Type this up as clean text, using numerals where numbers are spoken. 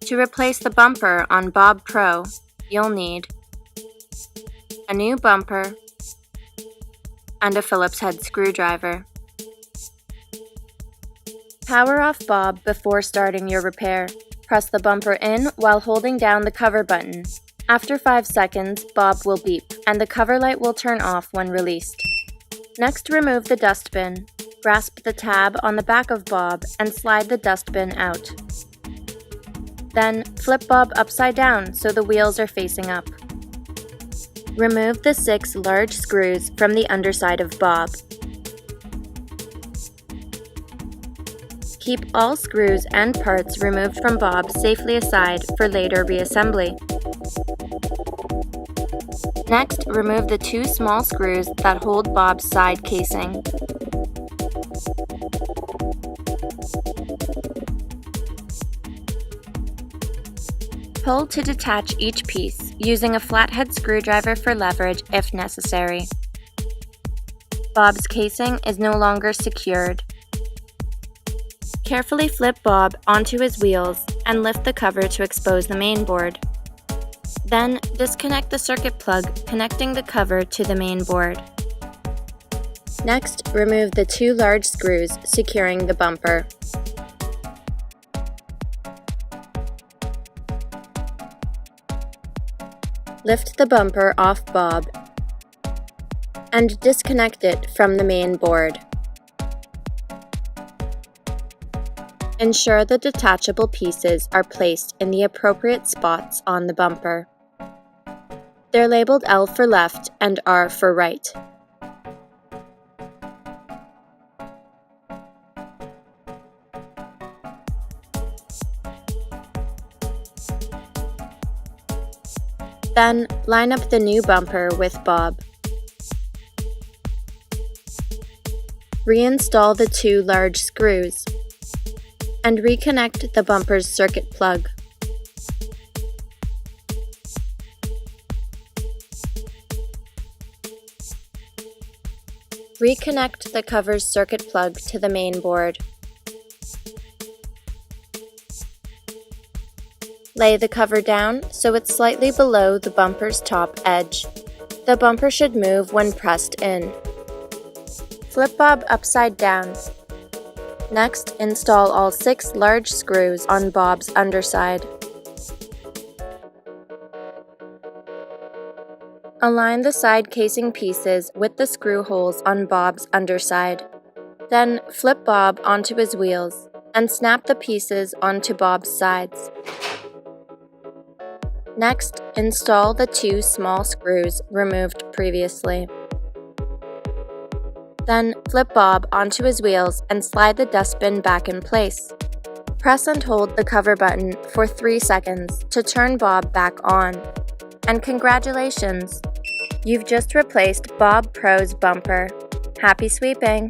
To replace the bumper on Bob Pro, you'll need a new bumper and a Phillips head screwdriver. Power off Bob before starting your repair. Press the bumper in while holding down the cover button. After 5 seconds, Bob will beep, and the cover light will turn off when released. Next, remove the dustbin. Grasp the tab on the back of Bob and slide the dustbin out. Then, flip Bob upside down so the wheels are facing up. Remove the 6 large screws from the underside of Bob. Keep all screws and parts removed from Bob safely aside for later reassembly. Next, remove the 2 small screws that hold Bob's side casing. Pull to detach each piece, using a flathead screwdriver for leverage if necessary. Bob's casing is no longer secured. Carefully flip Bob onto his wheels and lift the cover to expose the mainboard. Then, disconnect the circuit plug connecting the cover to the mainboard. Next, remove the 2 large screws securing the bumper. Lift the bumper off Bob and disconnect it from the main board. Ensure the detachable pieces are placed in the appropriate spots on the bumper. They're labeled L for left and R for right. Then, line up the new bumper with Bob. Reinstall the 2 large screws and reconnect the bumper's circuit plug. Reconnect the cover's circuit plug to the main board. Lay the cover down so it's slightly below the bumper's top edge. The bumper should move when pressed in. Flip Bob upside down. Next, install all 6 large screws on Bob's underside. Align the side casing pieces with the screw holes on Bob's underside. Then, flip Bob onto his wheels and snap the pieces onto Bob's sides. Next, install the 2 small screws removed previously. Then, flip Bob onto his wheels and slide the dustbin back in place. Press and hold the cover button for 3 seconds to turn Bob back on. And congratulations! You've just replaced Bob Pro's bumper. Happy sweeping!